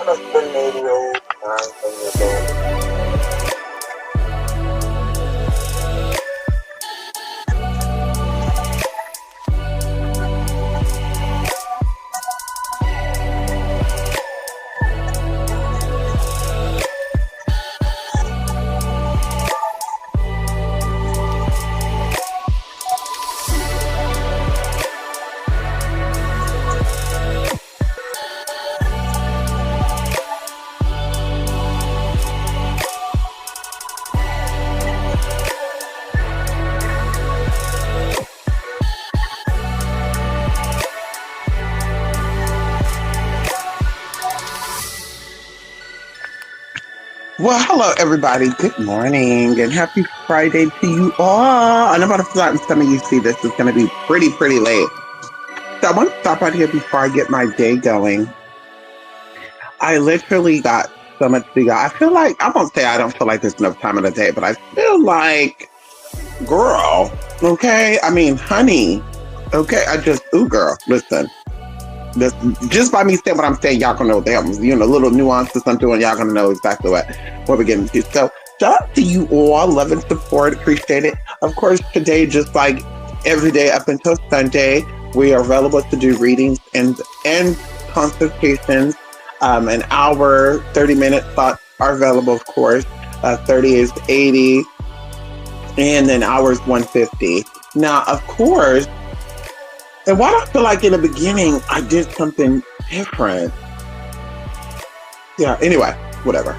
Husband Radio 9 years old. Well, hello everybody. Good morning and happy Friday to you all. And I'm about to flatten some of you see this is going to be pretty late. So I want to stop out here before I get my day going. I literally got so much to go. I feel like, I won't say I don't feel like there's enough time in the day, but I feel like, girl, okay? I mean, honey, okay? Ooh, girl, listen. This, just by me saying what I'm saying, y'all gonna know what the hell, little nuances I'm doing, y'all gonna know exactly what we're getting to. So, shout out to you all, love and support, appreciate it. Of course, today, just like every day up until Sunday, we are available to do readings and consultations. An hour, 30-minute thoughts are available, of course. 30 is 80, and then hours 150. Now, of course, and why do I feel like in the beginning I did something different? Yeah, anyway, whatever.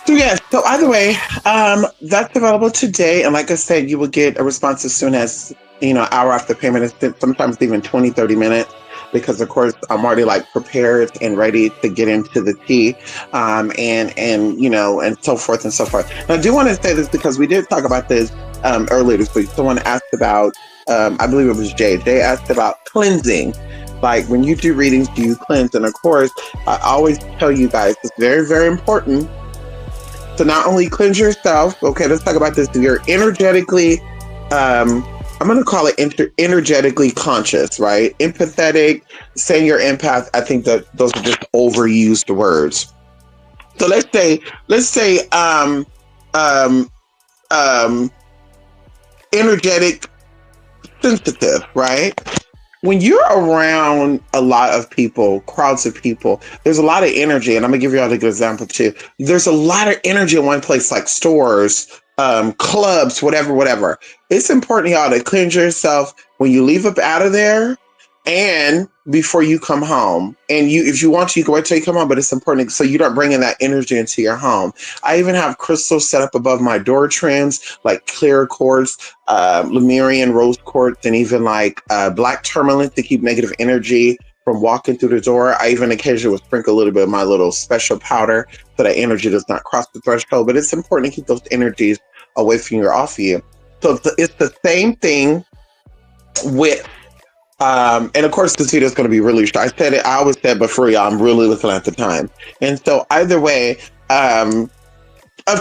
So yeah, so either way, that's available today. And like I said, you will get a response as soon as, hour after payment is sent, sometimes even 20, 30 minutes. Because of course I'm already like prepared and ready to get into the tea, and so forth and so forth. And I do want to say this because we did talk about this earlier this week. Someone asked about, I believe it was Jay. Jay asked about cleansing. Like when you do readings, do you cleanse? And of course, I always tell you guys it's very, very important to not only cleanse yourself. Okay, let's talk about this. You're energetically. I'm going to call it energetically conscious, right? Empathetic, saying you're empath. I think that those are just overused words. So let's say, energetic sensitive, right? When you're around a lot of people, crowds of people, there's a lot of energy. And I'm going to give you all a good example too. There's a lot of energy in one place, like stores, clubs, whatever. It's important, y'all, to cleanse yourself when you leave up out of there and before you come home. And if you want to, you can wait till you come home, but it's important so you don't bring in that energy into your home. I even have crystals set up above my door trims, like clear quartz, Lemurian rose quartz, and even like black tourmaline to keep negative energy from walking through the door. I even occasionally will sprinkle a little bit of my little special powder so that energy does not cross the threshold. But it's important to keep those energies away from you or off of you. So it's the same thing with, and of course this video is going to be really short. I said it, I always said, but for y'all, I'm really looking at the time. And so either way, of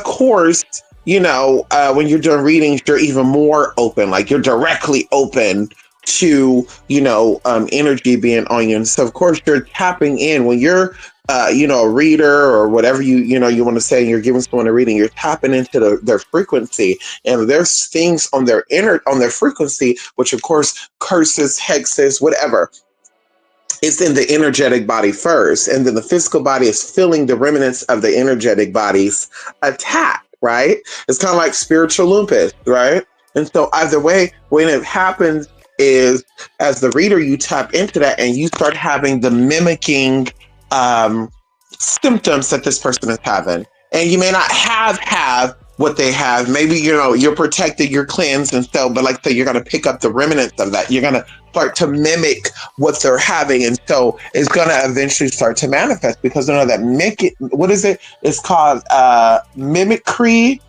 course, when you're doing readings, you're even more open, like you're directly open to, energy being on you. And so of course you're tapping in when you're, a reader or whatever you want to say, and you're giving someone a reading, you're tapping into their frequency, and there's things on their frequency, which of course curses, hexes, whatever. It's in the energetic body first, and then the physical body is feeling the remnants of the energetic body's attack, right? It's kind of like spiritual lupus, right? And so either way, when it happens is as the reader, you tap into that and you start having the mimicking symptoms that this person is having. And you may not have what they have. Maybe, you're protected, you're cleansed, and so, but like I say, you're going to pick up the remnants of that. You're going to start to mimic what they're having. And so it's going to eventually start to manifest because that what is it? It's called mimicry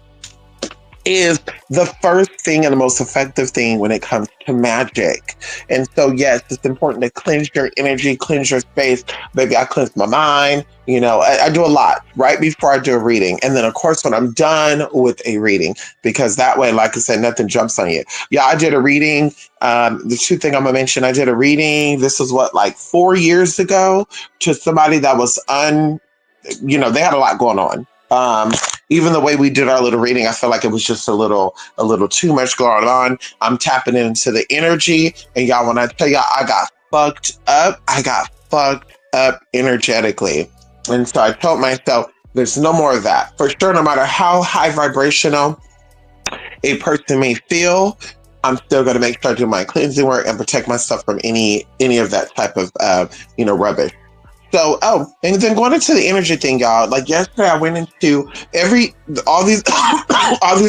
is the first thing and the most effective thing when it comes to magic. And so, yes, it's important to cleanse your energy, cleanse your space. Maybe I cleanse my mind. I do a lot right before I do a reading. And then, of course, when I'm done with a reading, because that way, like I said, nothing jumps on you. Yeah, I did a reading. The two thing I'm going to mention, I did a reading. This was 4 years ago to somebody that was they had a lot going on. Even the way we did our little reading, I felt like it was just a little too much going on. I'm tapping into the energy, and y'all, when I tell y'all I got fucked up energetically. And so I told myself, there's no more of that. For sure, no matter how high vibrational a person may feel, I'm still going to make sure I do my cleansing work and protect myself from any of that type of rubbish. So, and then going into the energy thing, y'all. Like yesterday, I went into all these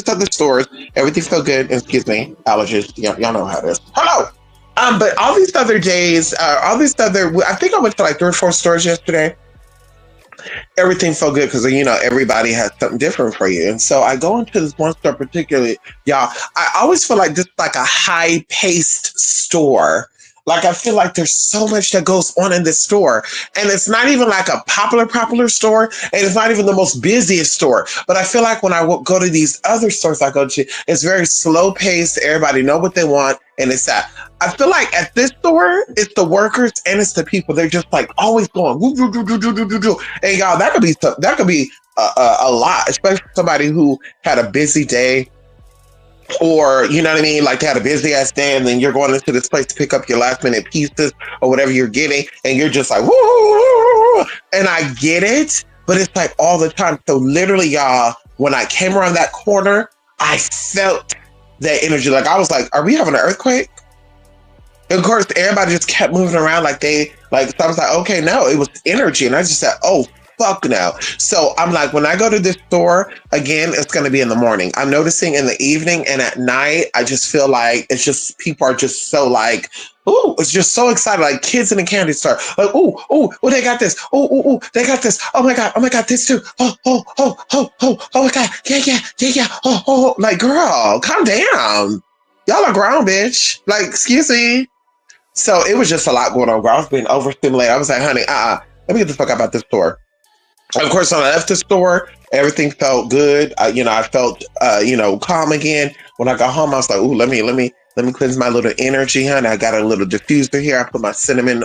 other stores. Everything felt good. Excuse me, allergies. Y'all know how it is. Hello. But all these other days, I think I went to like 3 or 4 stores yesterday. Everything felt good because everybody has something different for you. And so I go into this one store particularly, y'all. I always feel like this is like a high-paced store. Like I feel like there's so much that goes on in this store, and it's not even like a popular store, and it's not even the most busiest store. But I feel like when I go to these other stores I go to, it's very slow paced. Everybody know what they want, and it's that. I feel like at this store, it's the workers and it's the people. They're just like always going, woo, woo, woo, woo, woo, woo, woo. And y'all, that could be a lot, especially somebody who had a busy day. Or, you know what I mean? Like they had a busy ass day, and then you're going into this place to pick up your last minute pieces or whatever you're getting, and you're just like, woo! And I get it, but it's like all the time. So literally, y'all, when I came around that corner, I felt that energy. Like I was like, are we having an earthquake? And of course, everybody just kept moving around so I was like, okay, no, it was energy. And I just said, oh, fuck no. So I'm like, when I go to this store, again, it's going to be in the morning. I'm noticing in the evening and at night, I just feel like it's just, people are just so like, ooh, it's just so excited. Like kids in the candy store. Like, ooh, they got this. Ooh, they got this. Oh my God, this too. Oh my God. Yeah. Oh. Like, girl, calm down. Y'all are grown, bitch. Like, excuse me. So it was just a lot going on, girl. I was being overstimulated. I was like, honey, let me get the fuck out this store. Of course, when I left the store, everything felt good. I felt, calm again. When I got home, I was like, ooh, let me cleanse my little energy, honey. I got a little diffuser here. I put my cinnamon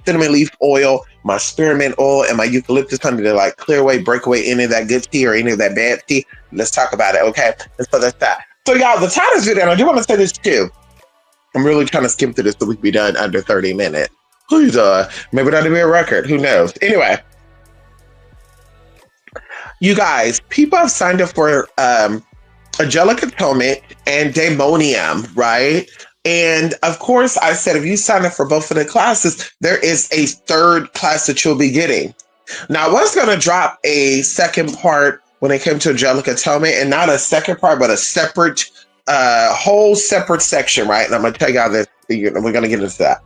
leaf oil, my spearmint oil, and my eucalyptus honey to like clear away, break away any of that good tea or any of that bad tea. Let's talk about it, okay? And so that's that. So y'all, the time is video, and I do want to say this too. I'm really trying to skim through this so we can be done under 30 minutes. Please, maybe that'll be a record. Who knows? Anyway. You guys, people have signed up for Angelic Atonement and Daemonium, right? And of course, I said, if you sign up for both of the classes, there is a 3rd class that you'll be getting. Now, I was going to drop a second part when it came to Angelic Atonement, and not a second part, but a separate, whole separate section, right? And I'm going to tell y'all this, we're going to get into that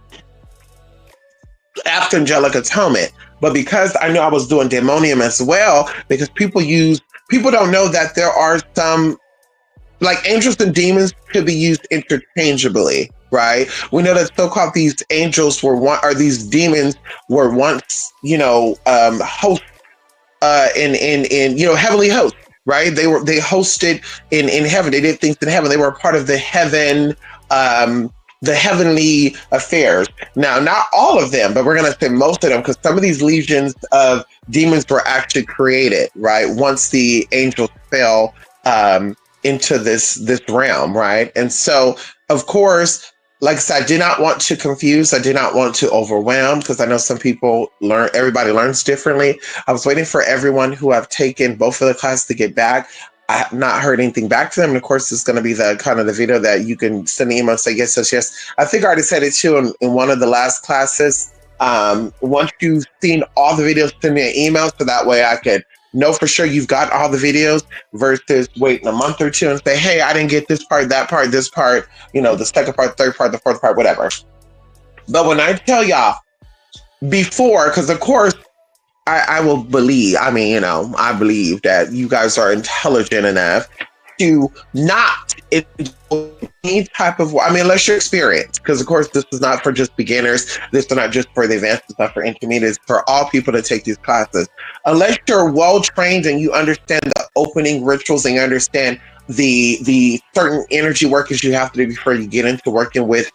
after Angelic Atonement. But because I knew I was doing Daemonium as well, because people don't know that there are some, like angels and demons could be used interchangeably, right? We know that so-called these angels these demons were once, hosts in heavenly hosts, right? They hosted in heaven. They did things in heaven. They were a part of the heavenly affairs. Now, not all of them, but we're going to say most of them, because some of these legions of demons were actually created, right? Once the angels fell into this realm, right? And so, of course, like I said, I did not want to confuse. I did not want to overwhelm, because I know some people everybody learns differently. I was waiting for everyone who have taken both of the classes to get back. I have not heard anything back to them. And of course, it's going to be the kind of the video that you can send an email and say, yes. I think I already said it too in one of the last classes. Once you've seen all the videos, send me an email so that way I could know for sure you've got all the videos versus waiting a month or two and say, hey, I didn't get this part, that part, this part, the second part, third part, the fourth part, whatever. But when I tell y'all before, because of course, I will believe, I believe that you guys are intelligent enough to not any type of, unless you're experienced, because of course this is not for just beginners, this is not just for the advanced, it's not for intermediates, for all people to take these classes. Unless you're well trained and you understand the opening rituals and you understand the certain energy workings you have to do before you get into working with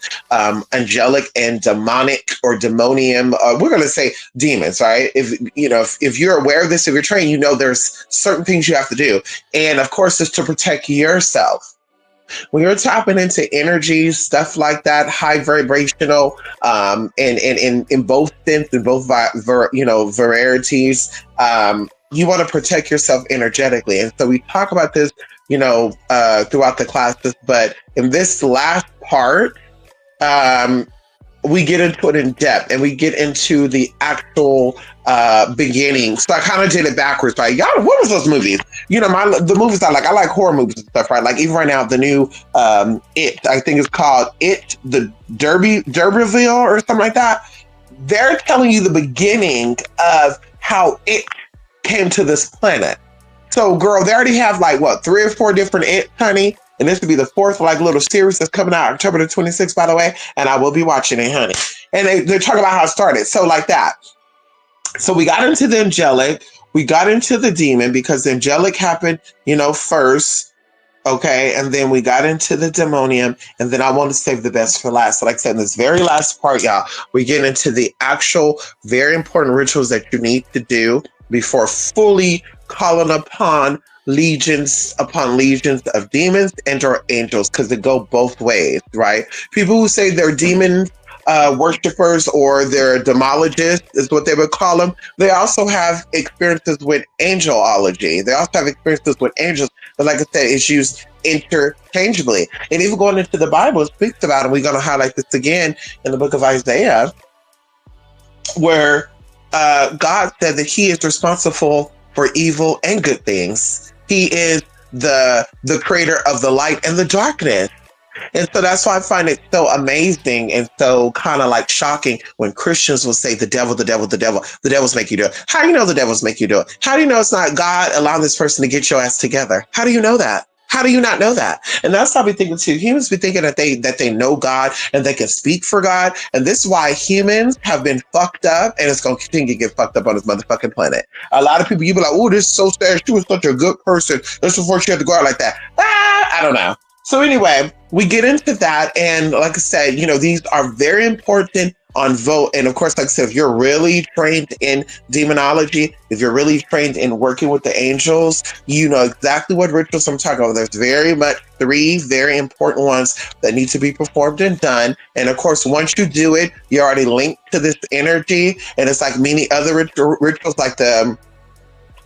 angelic and demonic or demonium. We're going to say demons, right? If you're aware of this, if you're trained, you know there's certain things you have to do, and of course, it's to protect yourself. When you're tapping into energy, stuff like that, high vibrational, and in both sense, in both varieties, you want to protect yourself energetically. And so we talk about this, throughout the classes, but in this last part, um, we get into it in depth and we get into the actual beginning. So I kind of did it backwards, right? Y'all, what was those movies? The movies I like horror movies and stuff, right? Like even right now, the new It, I think it's called It, the D'Urberville or something like that. They're telling you the beginning of how it came to this planet. So, girl, they already have like what 3 or 4 different It, honey. And this will be the 4th like little series that's coming out October the 26th, by the way. And I will be watching it, honey. And they're talking about how it started. So like that. So we got into the angelic. We got into the demon because the angelic happened, first. Okay. And then we got into the demonium. And then I want to save the best for last. So like I said, in this very last part, y'all, we get into the actual very important rituals that you need to do before fully calling upon legions of demons and or angels, because they go both ways, right? People who say they're demon worshippers or they're demologists is what they would call them. They also have experiences with angelology. They also have experiences with angels, but like I said, it's used interchangeably. And even going into the Bible, it speaks about it. We're going to highlight this again in the book of Isaiah, where God said that he is responsible for evil and good things. He is the creator of the light and the darkness. And so that's why I find it so amazing and so kind of like shocking when Christians will say the devil, the devils make you do it. How do you know the devils make you do it? How do you know it's not God allowing this person to get your ass together? How do you know that? How do you not know that? And that's how we thinking too. Humans be thinking that they know God and they can speak for God. And this is why humans have been fucked up, and it's going to continue to get fucked up on this motherfucking planet. A lot of people, you be like, oh, this is so sad. She was such a good person. That's before she had to go out like that. I don't know. So anyway, we get into that. And like I said, these are very important on vote. And of course, like I said, if you're really trained in demonology, if you're really trained in working with the angels, you know exactly what rituals I'm talking about. There's very much 3 very important ones that need to be performed and done. And of course, once you do it, you're already linked to this energy. And it's like many other rituals like the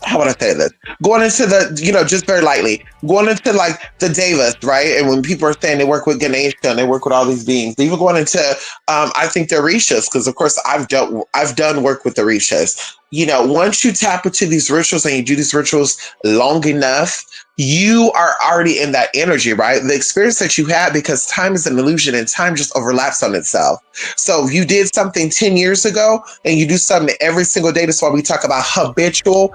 how would I say this? Going into the, just very lightly, going into like the devas, right? And when people are saying they work with Ganesha and they work with all these beings, even going into, I think the Orishas, because of course I've done work with the Orishas. Once you tap into these rituals and you do these rituals long enough, you are already in that energy, right? The experience that you had, because time is an illusion and time just overlaps on itself. So if you did something 10 years ago and you do something every single day, that's why we talk about habitual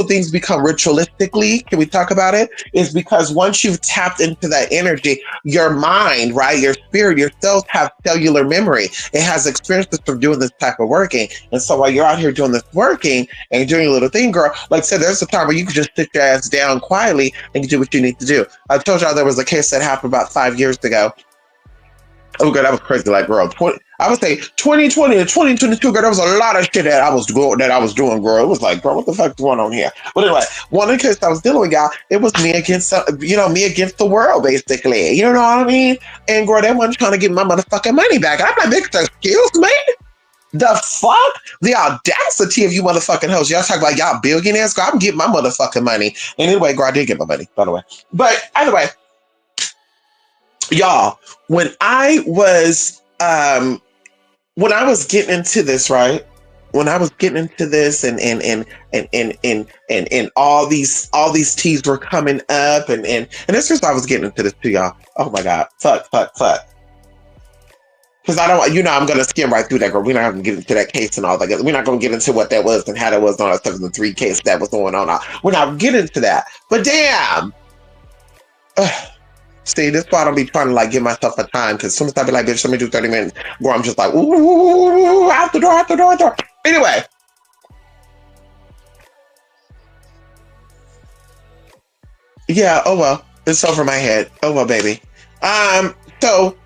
things become ritualistically. Can we talk about it? Is because once you've tapped into that energy, your mind, right? Your spirit, your cells have cellular memory. It has experiences from doing this type of working. And so while you're out here doing this working and you're doing a little thing, girl, like I said, there's a time where you can just sit your ass down quietly and you do what you need to do. I told y'all there was a case that happened about 5 years ago. Oh, God, that was crazy. Like, girl, I would say 2020 to 2022, girl, there was a lot of shit that I was doing, girl. It was like, girl, what the fuck's going on here? But anyway, one of the cases I was dealing with, y'all, it was me against the world, basically. You know what I mean? And girl, they wasn't trying to get my motherfucking money back. I'm like, bitch, excuse me? The fuck? The audacity of you motherfucking hoes. Y'all talk about y'all billionaires. Girl, I'm getting my motherfucking money. And anyway, girl, I did get my money, by the way. But either way, y'all, when I was getting into this, right? When I was getting into this and all these teas were coming up and that's just why I was getting into this too, y'all. Oh my God. Fuck. Because I don't, I'm going to skim right through that, girl. We're not going to get into that case and all that. We're not going to get into what that was and how that was on stuff, the 3 cases that was going on. We're not getting into that. But damn. See, this is why I don't be trying to like give myself a time, because as soon as I be like, bitch, let me do 30 minutes, girl, I'm just like, ooh, out the door. Anyway. Yeah, oh well. It's over my head. Oh well, baby. So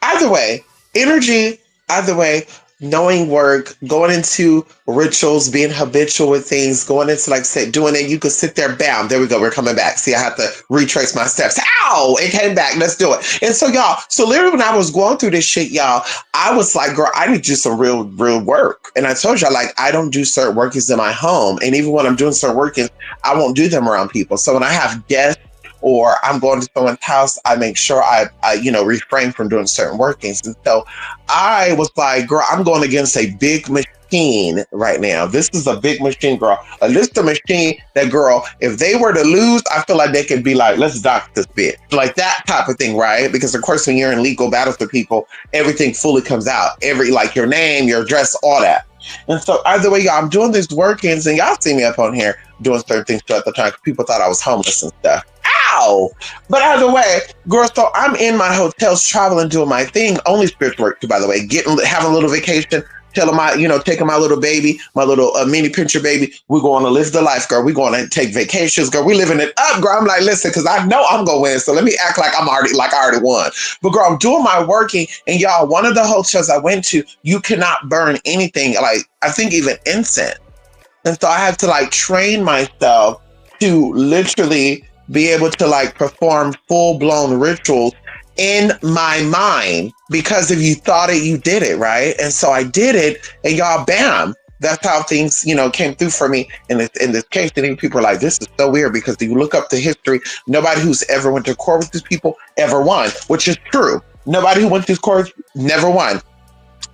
either way, energy, either way, knowing work, going into rituals, being habitual with things, going into like say doing it, you could sit there, bam, there we go, we're coming back. See, I have to retrace my steps. Ow, it came back. Let's do it. And so y'all, so literally when I was going through this shit, y'all, I was like, girl, I need to do some real work. And I told y'all, like, I don't do certain workings in my home. And even when I'm doing certain workings, I won't do them around people. So when I have guests, or I'm going to someone's house, I make sure I refrain from doing certain workings. And so I was like, girl, I'm going against a big machine right now. This is a big machine, girl. This is a machine that, girl, if they were to lose, I feel like they could be like, let's dock this bitch. Like that type of thing, right? Because of course, when you're in legal battles with people, everything fully comes out. Like your name, your address, all that. And so either way, y'all, I'm doing these workings, and y'all see me up on here doing certain things at the time. People thought I was homeless and stuff. Ow! But either way, girl, so I'm in my hotels traveling, doing my thing. Only spiritual work too, by the way. Having a little vacation, taking my little baby, my little mini pincher baby. We're going to live the life, girl. We're going to take vacations, girl. We're living it up, girl. I'm like, listen, because I know I'm going to win. So let me act like I already won. But girl, I'm doing my working. And y'all, one of the hotels I went to, you cannot burn anything. Like, I think even incense. And so I had to like train myself to literally be able to like perform full-blown rituals in my mind, because if you thought it, you did it, right? And so I did it, and y'all, bam, that's how things, came through for me in this case. And then people are like, this is so weird, because if you look up the history, nobody who's ever went to court with these people ever won, which is true. Nobody who went to court never won.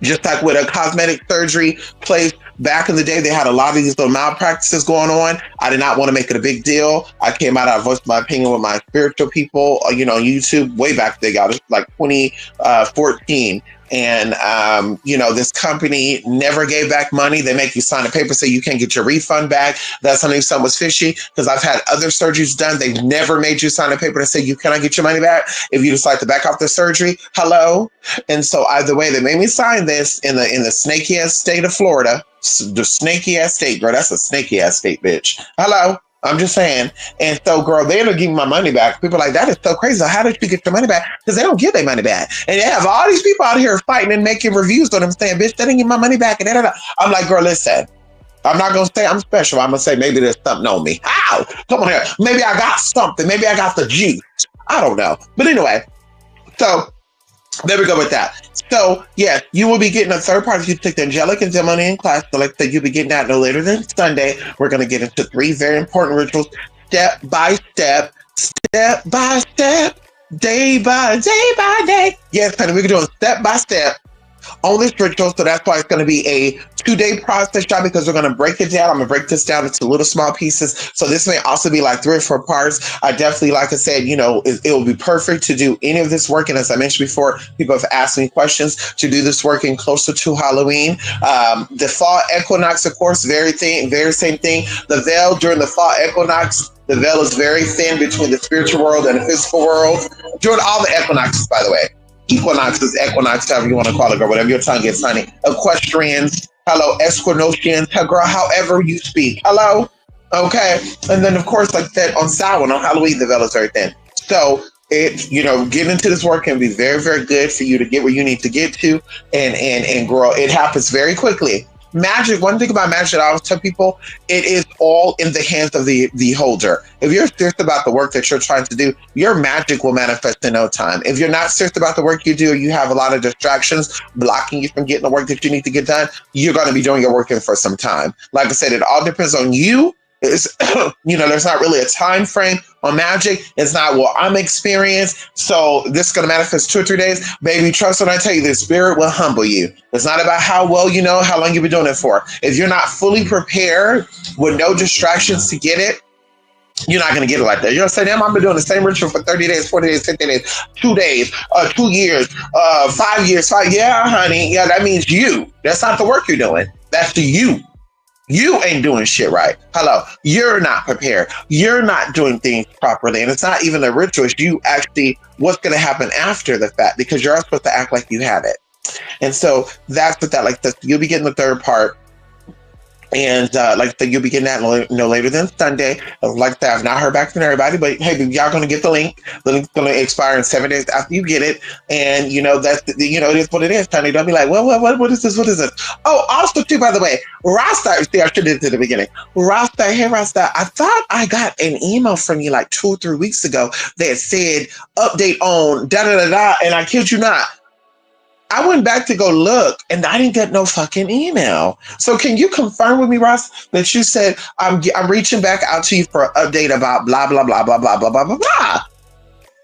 Just like with a cosmetic surgery place back in the day, they had a lot of these little malpractices going on. I did not want to make it a big deal. I came out, I voiced my opinion with my spiritual people, on YouTube way back there, y'all. This was like 2014. And, this company never gave back money. They make you sign a paper, say you can't get your refund back. That's something was fishy, because I've had other surgeries done. They've never made you sign a paper to say you cannot get your money back if you decide to back off the surgery. Hello. And so either way, they made me sign this in the snaky ass state of Florida. The snaky ass state, girl. That's a snaky ass state, bitch. Hello. I'm just saying. And so, girl, they ended up giving my money back. People are like, that is so crazy. How did you get your money back? Because they don't give their money back. And they have all these people out here fighting and making reviews on them saying, bitch, they didn't give my money back. And da-da-da. I'm like, girl, listen, I'm not going to say I'm special. I'm going to say maybe there's something on me. Ow! Come on here. Maybe I got something. Maybe I got the juice. I don't know. But anyway, so there we go with that. So, yes, you will be getting a third party. You take the angelic and demonic class. So, like I said, you'll be getting that no later than Sunday. We're going to get into 3 very important rituals, step by step, day by day. Yes, honey, we're doing step by step on this ritual. So that's why it's going to be a 2-day process, y'all, because we're going to break it down. I'm going to break this down into little small pieces. So this may also be like 3 or 4 parts. I definitely, like I said, it will be perfect to do any of this work. And as I mentioned before, people have asked me questions to do this working closer to Halloween. The fall equinox, of course, very same thing. The veil during the fall equinox, the veil is very thin between the spiritual world and the physical world. During all the equinoxes, by the way. Equinoxes, equinox, however you want to call it, or whatever your tongue gets, honey. Equestrians, hello, Esquinoctians, girl, however you speak, hello, okay. And then, of course, like that on Samhain, on Halloween, the veil is very thin. So getting into this work can be very, very good for you to get where you need to get to, and girl, it happens very quickly. Magic, one thing about magic I always tell people, it is all in the hands of the holder. If you're serious about the work that you're trying to do, your magic will manifest in no time. If you're not serious about the work you do, or you have a lot of distractions blocking you from getting the work that you need to get done, you're going to be doing your work for some time. Like I said, it all depends on you. It's, there's not really a time frame on magic. It's not, well, I'm experienced, so this is going to manifest 2 or 3 days. Baby, trust when I tell you, the spirit will humble you. It's not about how well you know, how long you've been doing it for. If you're not fully prepared with no distractions to get it, you're not going to get it like that. You're going to say, damn, I've been doing the same ritual for 30 days, 40 days, 50 days, 2 days, 2 years, 5 years, 5. Yeah, honey. Yeah, that means you. That's not the work you're doing. That's the you. You ain't doing shit right. Hello. You're not prepared. You're not doing things properly. And it's not even a ritual. It's you actually, what's going to happen after the fact, because you're supposed to act like you have it. And so that's what that, like, you'll be getting the third part And like I said, you'll be getting that no later than Sunday. Like I said, I've not heard back from everybody, but hey, y'all gonna get the link. The link's gonna expire in 7 days after you get it. And that's it is what it is, honey. Don't be like, well, what is this? What is this? Oh, also too, by the way, Rasta. See, I should have did it at the beginning. Rasta, hey Rasta, I thought I got an email from you like 2 or 3 weeks ago that said update on da da da da, and I kid you not. I went back to go look and I didn't get no fucking email. So can you confirm with me, Ross, that you said I'm reaching back out to you for an update about blah, blah, blah, blah, blah, blah, blah, blah, blah.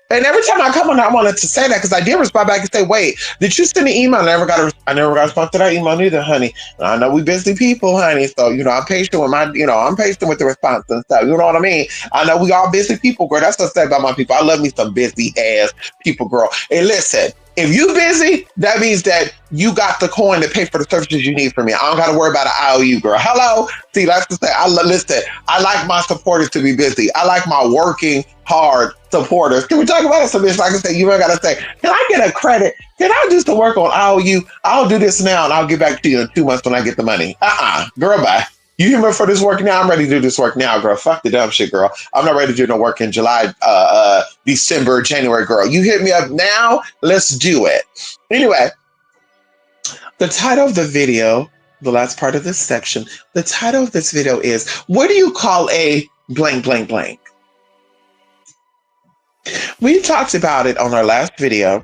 And every time I come on, I wanted to say that because I did respond back and say, wait, did you send an email? I never got a response to that email neither, honey. And I know we busy people, honey. So, I'm patient with I'm patient with the response and stuff. You know what I mean? I know we all busy people, girl. That's what I say about my people. I love me some busy ass people, girl. And listen, if you busy, that means that you got the coin to pay for the services you need from me. I don't got to worry about an IOU, girl. Hello? See, that's the thing. Listen, I like my supporters to be busy. I like my working hard supporters. Can we talk about it some bitch? Like I said, you ain't got to say, can I get a credit? Can I do some work on IOU? I'll do this now and I'll get back to you in 2 months when I get the money. Girl, bye. You hear me for this work now? I'm ready to do this work now, girl. Fuck the dumb shit, girl. I'm not ready to do no work in July, December, January, girl. You hit me up now. Let's do it. Anyway, the title of the video, the last part of this section, the title of this video is, what do you call a blank, blank, blank? We talked about it on our last video.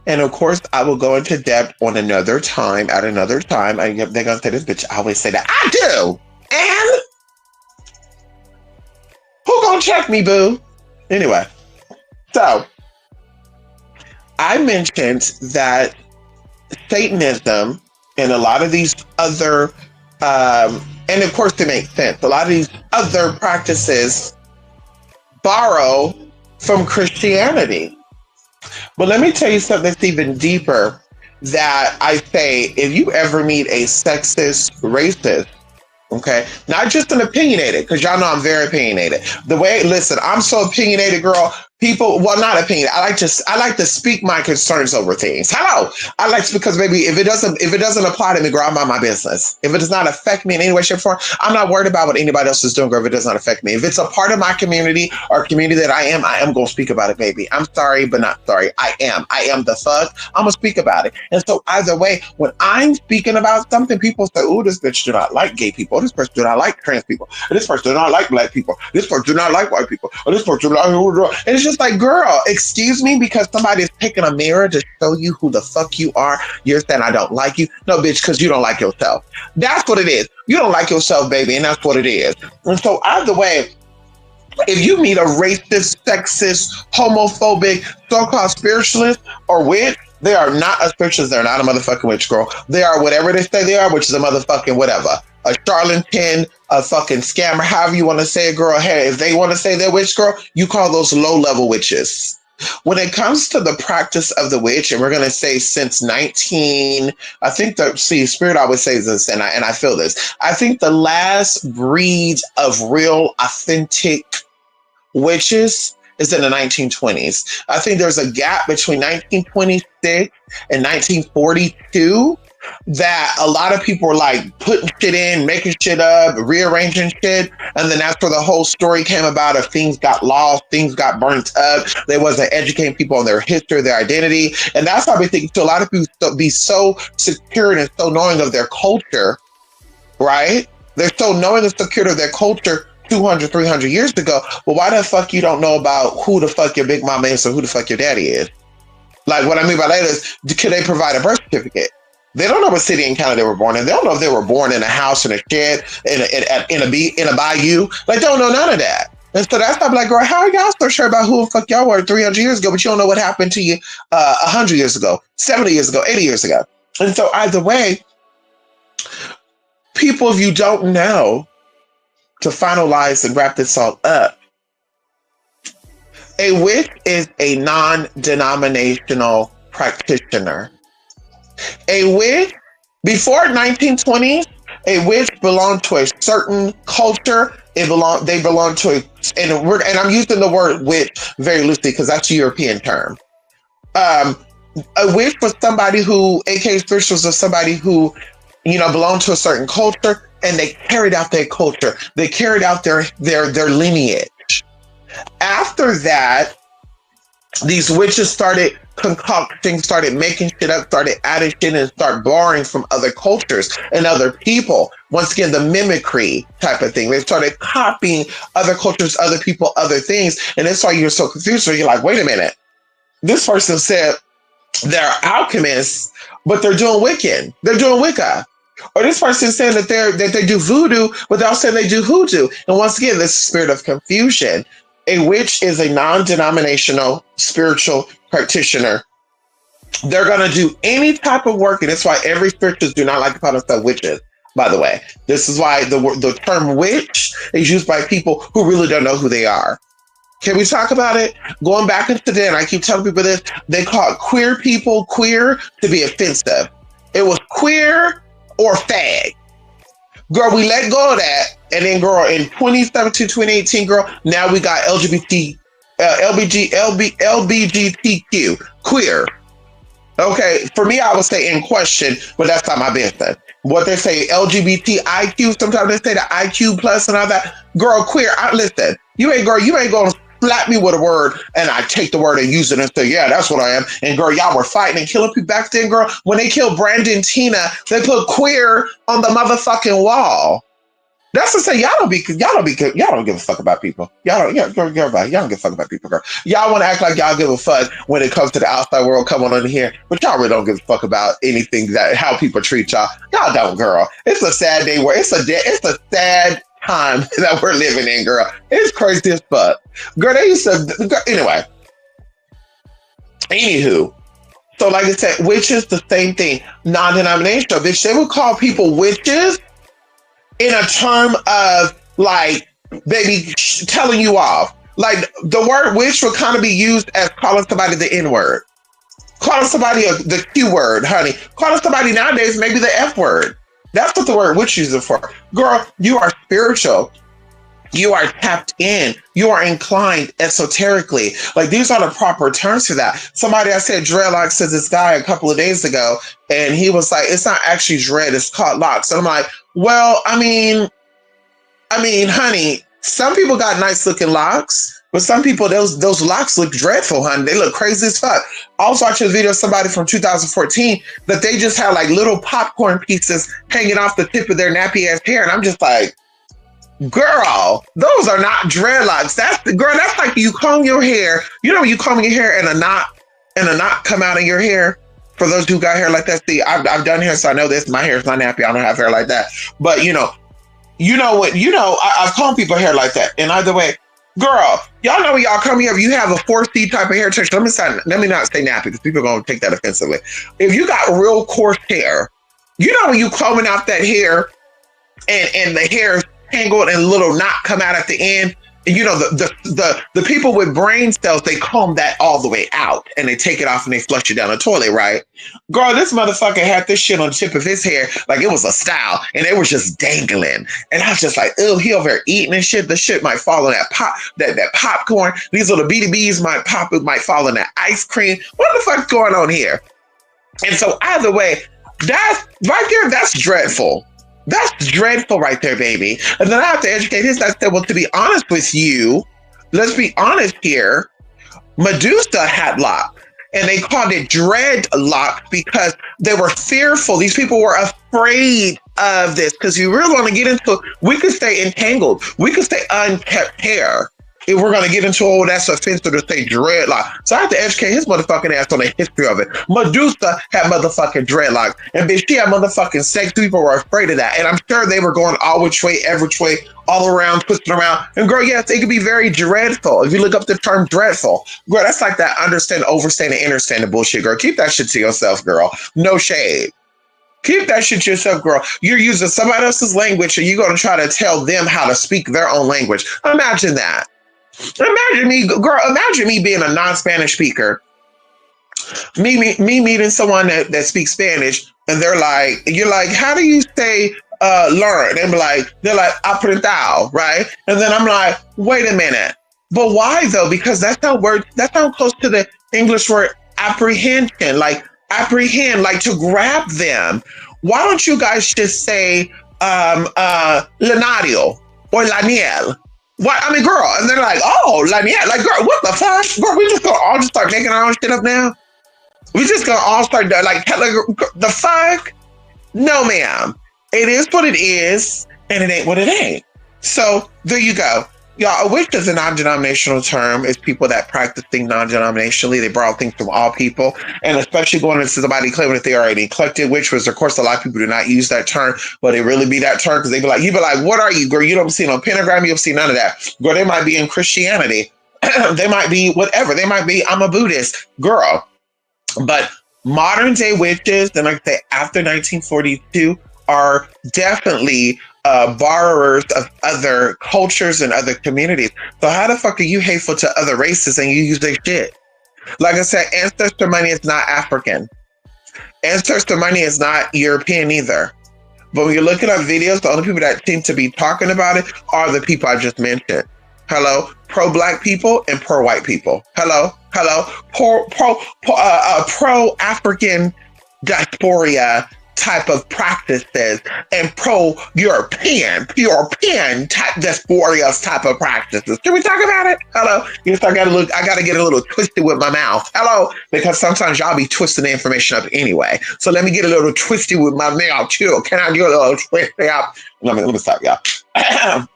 And of course, I will go into depth on another time, at another time. They're going to say this bitch, I always say that. I do! And who going to check me, boo? Anyway, so I mentioned that Satanism and a lot of these other, and of course it makes sense, a lot of these other practices borrow from Christianity. But let me tell you something that's even deeper, that I say, if you ever meet a sexist, racist, okay, not just an opinionated, because y'all know I'm very opinionated. Listen, I'm so opinionated, girl. People, well, not opinion. I like to speak my concerns over things. Hello, I like to, because maybe if it doesn't apply to me, girl, I'm on my business. If it does not affect me in any way, shape, or form, I'm not worried about what anybody else is doing, girl. If it does not affect me, if it's a part of my community or community that I am gonna speak about it, baby. I'm sorry, but not sorry. I am the fuck. I'm gonna speak about it. And so either way, when I'm speaking about something, people say, "Oh, this bitch do not like gay people. This person do not like trans people. This person do not like black people. This person do not like white people. Or this person do not." And it's just like, girl, excuse me, because somebody's taking a mirror to show you who the fuck you are, you're saying I don't like you? No, bitch, because you don't like yourself. That's what it is. You don't like yourself, baby, and that's what it is. And so either way, if you meet a racist, sexist, homophobic, so-called spiritualist or witch, they are not a spiritualist. They're not a motherfucking witch, girl. They are whatever they say they are, which is a motherfucking whatever. A charlatan, a fucking scammer, however you want to say it, girl. Hey, if they want to say they're witch, girl, you call those low-level witches. When it comes to the practice of the witch, and we're going to say since Spirit always says this, and I feel this. I think the last breed of real, authentic witches is in the 1920s. I think there's a gap between 1926 and 1942 that a lot of people were like putting shit in, making shit up, rearranging shit. And then that's where the whole story came about of things got lost, things got burnt up. They wasn't educating people on their history, their identity. And that's how we think to a lot of people be so secure and so knowing of their culture, right? They're so knowing and secure of their culture 200, 300 years ago. But why the fuck you don't know about who the fuck your big mama is or who the fuck your daddy is? Like, what I mean by that is, can they provide a birth certificate? They don't know what city and county they were born in. They don't know if they were born in a house, in a shed, in a bayou. Like, they don't know none of that. And so that's why I'm like, girl, how are y'all so sure about who the fuck y'all were 300 years ago, but you don't know what happened to you 100 years ago, 70 years ago, 80 years ago? And so either way, people, if you don't know, to finalize and wrap this all up, a witch is a non-denominational practitioner. A witch, before 1920s, a witch belonged to a certain culture. They belong to a, and I'm using the word witch very loosely because that's a European term. A witch was somebody who, aka spirituals, was somebody who, belonged to a certain culture. and they carried out their culture. They carried out their lineage. After that, these witches started concocting, started making shit up, started adding shit, and start borrowing from other cultures and other people. Once again, the mimicry type of thing. They started copying other cultures, other people, other things. And that's why you're so confused. So you're like, wait a minute. This person said they're alchemists, but they're doing Wiccan. They're doing Wicca. Or this person saying that they do voodoo without saying they do hoodoo. And once again, this spirit of confusion. A witch is a non-denominational spiritual practitioner. They're going to do any type of work, and that's why every spiritualist do not like to call themselves witches, by the way. This is why the term witch is used by people who really don't know who they are. Can we talk about it? Going back into the day, and I keep telling people this, they called queer people queer to be offensive. It was queer or fag. Girl, we let go of that. And then, girl, in 2017, 2018, girl, now we got LBGTQ, queer. Okay, for me, I would say in question, but that's not my business. What they say, LGBTIQ, sometimes they say the IQ plus and all that. Girl, queer, listen, you ain't going to slap me with a word and I take the word and use it and say, yeah, that's what I am. And girl, y'all were fighting and killing people back then, girl. When they killed Brandon Tina, they put queer on the motherfucking wall. That's to say, y'all don't give a fuck about people. Y'all don't give a fuck about people, girl. Y'all want to act like y'all give a fuck when it comes to the outside world. Come on in here, but y'all really don't give a fuck about anything how people treat y'all. Y'all don't, girl. It's a sad day where it's a sad time that we're living in, girl. It's crazy as fuck, girl. They used to anyway. Anywho, so like I said, witches the same thing, non-denominational. Bitch, they would call people witches in a term of like, baby, telling you off. Like the word witch would kind of be used as calling somebody the N-word, calling somebody the Q word, honey, calling somebody nowadays maybe the F word. That's what the word witch uses for. Girl, you are spiritual. You are tapped in. You are inclined esoterically. Like these are the proper terms for that. Somebody I said dreadlocks to this guy a couple of days ago, and he was like, it's not actually dread, it's called locks. And I'm like, well, I mean, honey, some people got nice looking locks, but some people, those locks look dreadful, honey. They look crazy as fuck. I was watching a video of somebody from 2014 that they just had like little popcorn pieces hanging off the tip of their nappy ass hair. And I'm just like, girl, those are not dreadlocks. That's like you comb your hair. You know when you comb your hair and a knot come out of your hair? For those who got hair like that, see, I've done hair, so I know this. My hair is not nappy. I don't have hair like that. But I've combed people hair like that. And either way, girl, y'all know when y'all come here, if you have a 4C type of hair texture, let me not say nappy because people are going to take that offensively. If you got real coarse hair, you know when you combing out that hair and the hair is tangled and a little knot come out at the end. You know, the people with brain cells, they comb that all the way out and they take it off and they flush it down the toilet, right? Girl, this motherfucker had this shit on the tip of his hair like it was a style and it was just dangling. And I was just like, ew, he over there eating and shit. The shit might fall in that popcorn. These little BDBs might fall in that ice cream. What the fuck's going on here? And so either way, that's right there, that's dreadful. That's dreadful right there, baby. And then I have to educate his. I said, well, to be honest with you, let's be honest here. Medusa had locks, and they called it dreadlocks because they were fearful. These people were afraid of this because you really want to get into it. We could stay entangled. We could stay unkept hair. If we're going to get into, oh, that's offensive to say dreadlock. So I have to educate his motherfucking ass on the history of it. Medusa had motherfucking dreadlocks. And bitch, she had motherfucking sex. People were afraid of that. And I'm sure they were going all which way, every which way, all around, twisting around. And girl, yes, it could be very dreadful. If you look up the term dreadful, girl, that's like that understand, overstand, and understand the bullshit, girl. Keep that shit to yourself, girl. No shade. Keep that shit to yourself, girl. You're using somebody else's language and you're going to try to tell them how to speak their own language. Imagine that. Imagine me, girl, imagine me being a non-Spanish speaker. Me meeting someone that speaks Spanish and you're like, how do you say learn? And they're like, aprendao, right? And then I'm like, wait a minute. But why though? Because that's not close to the English word apprehension, like apprehend, like to grab them. Why don't you guys just say Lanadio or Laniel. What? I mean, girl, and they're like, oh, Laniel, like, girl, what the fuck? Girl, we just gonna all just start making our own shit up now? We just gonna all start like the fuck? No, ma'am. It is what it is, and it ain't what it ain't. So there you go. Y'all, a witch is a non-denominational term. It's people that practice things non-denominationally. They borrow things from all people, and especially going into somebody claiming that they are an eclectic witch, which of course a lot of people do not use that term, but it really be that term because they be like, you be like, what are you, girl? You don't see no pentagram, you don't see none of that. Girl, they might be in Christianity. They might be whatever. They might be, I'm a Buddhist. Girl. But modern day witches, and like I say, after 1942, are definitely borrowers of other cultures and other communities. So how the fuck are you hateful to other races and you use their shit? Like I said, ancestor money is not African. Ancestor money is not European either. But when you're looking at videos, the only people that seem to be talking about it are the people I just mentioned. Hello, pro-black people and pro-white people. Hello, pro-African diaspora type of practices and pro-European type dysphoria type of practices. Can we talk about it? Hello? Yes, I gotta get a little twisted with my mouth. Hello? Because sometimes y'all be twisting the information up anyway. So let me get a little twisty with my mouth too. Can I get a little twisty up? Let me stop, y'all.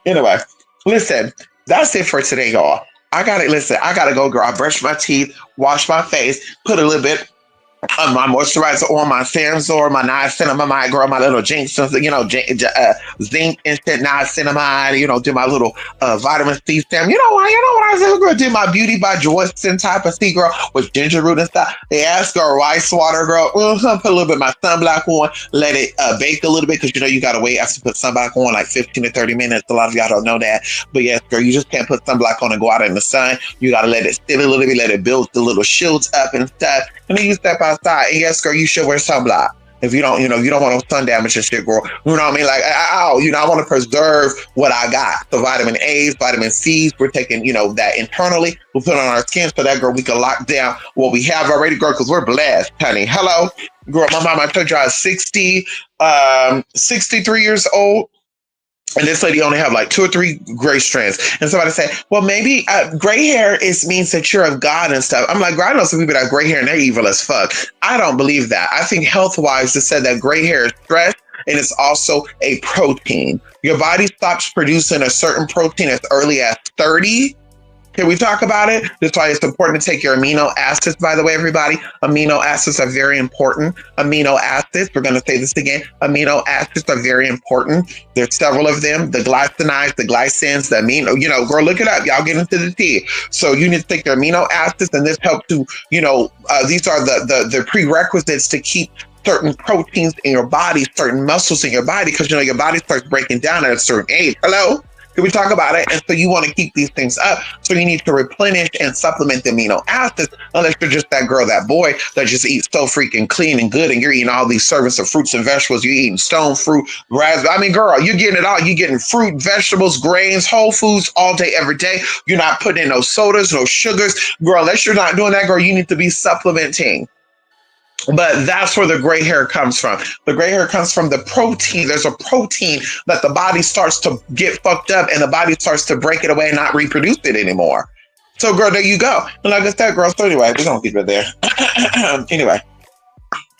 Anyway, listen, that's it for today, y'all. I gotta go, girl. I brushed my teeth, washed my face, put a little bit of my moisturizer on, my Sanzor, my niacinamide, girl, my little zinc, zinc instant niacinamide, do my little vitamin C serum. You know what I said, girl? Did my Beauty by Joycean type of tea, girl, with ginger root and stuff. They asked her rice water, girl. Put a little bit of my sunblock on, let it bake a little bit, because you gotta wait after you put sunblock on like 15 to 30 minutes. A lot of y'all don't know that. But yes, girl, you just can't put sunblock on and go out in the sun. You gotta let it sit a little bit, let it build the little shields up and stuff. And then you step outside, and yes, girl, you should wear sunblock. If you don't, you don't want no sun damage and shit, girl. You know what I mean? Like, I want to preserve what I got. So vitamin A's, vitamin C's, we're taking, that internally. We'll put on our skin so that, girl, we can lock down what we have already, girl, because we're blessed, honey. Hello? Girl, my mom, I told you I was 63 years old. And this lady only have like 2 or 3 gray strands. And somebody say, well, maybe gray hair means that you're of God and stuff. I'm like, girl, I know some people that have gray hair and they're evil as fuck. I don't believe that. I think health-wise, it said that gray hair is stress, and it's also a protein. Your body stops producing a certain protein as early as 30. Can we talk about it? That's why it's important to take your amino acids, by the way, everybody. Amino acids are very important. Amino acids, we're going to say this again. Amino acids are very important. There's several of them. The glycinides, the glycins, the amino, girl, look it up. Y'all get into the tea. So you need to take your amino acids, and this helps to, these are the prerequisites to keep certain proteins in your body, certain muscles in your body, because, your body starts breaking down at a certain age. Hello? Can we talk about it? And so you want to keep these things up. So you need to replenish and supplement the amino acids, unless you're just that girl, that boy that just eats so freaking clean and good, and you're eating all these servings of fruits and vegetables. You're eating stone fruit, raspberry. I mean, girl, you're getting it all. You're getting fruit, vegetables, grains, whole foods all day, every day. You're not putting in no sodas, no sugars. Girl, unless you're not doing that, girl, you need to be supplementing. But that's where the gray hair comes from. The gray hair comes from the protein. There's a protein that the body starts to get fucked up, and the body starts to break it away and not reproduce it anymore. So, girl, there you go. And like I said, girl, so anyway, we're going to keep it there. Anyway.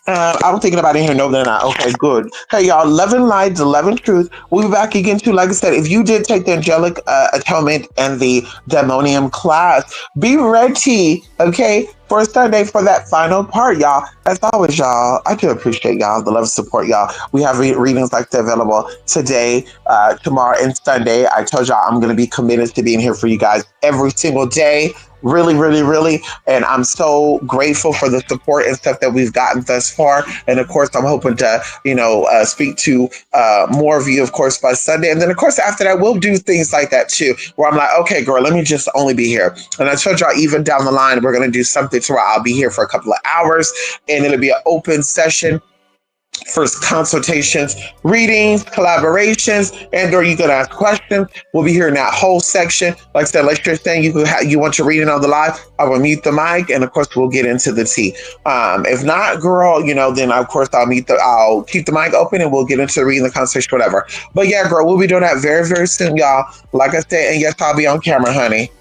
I don't think anybody here know they're not. Okay, good. Hey, y'all, 11 Lights, 11 Truths. We'll be back again, too. Like I said, if you did take the Angelic Atonement and the Demonium class, be ready, okay, for Sunday for that final part, y'all. As always, y'all, I do appreciate y'all, the love and support, y'all. We have readings like that available today, tomorrow, and Sunday. I told y'all I'm going to be committed to being here for you guys every single day. Really, really, really. And I'm so grateful for the support and stuff that we've gotten thus far. And of course, I'm hoping to, speak to more of you, of course, by Sunday. And then, of course, after that, we'll do things like that, too, where I'm like, okay, girl, let me just only be here. And I told y'all, even down the line, we're going to do something to where I'll be here for a couple of hours, and it'll be an open session. first consultations, readings, collaborations, and or you can ask questions. We'll be here in that whole section. Like I said, like you're saying, you want your reading on the live. I will mute the mic, and of course we'll get into the tea. If not, girl, then of course I'll keep the mic open and we'll get into the reading, the conversation, whatever. But yeah, girl, we'll be doing that very, very soon, y'all. Like I said, and yes, I'll be on camera, honey.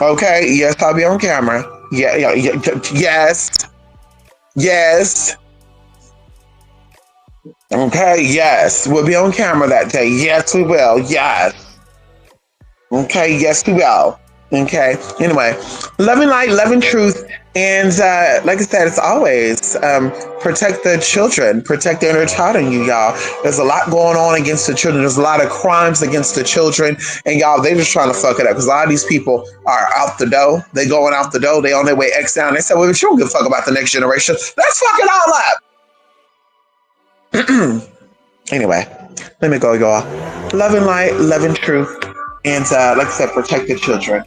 Okay, yes, I'll be on camera. Yes. Yes. Okay, yes. We'll be on camera that day. Yes, we will. Yes. Okay, yes, we will. Okay. Anyway, loving light, loving truth. And like I said, it's always protect the children, protect the inner child in you, y'all. There's a lot going on against the children. There's a lot of crimes against the children. And y'all, they're just trying to fuck it up because a lot of these people are out the door. They going out the door. They on their way X down. They say, well, you don't give a fuck about the next generation. Let's fuck it all up. Anyway, let me go, y'all. Love and light, love and truth. And like I said, protect the children.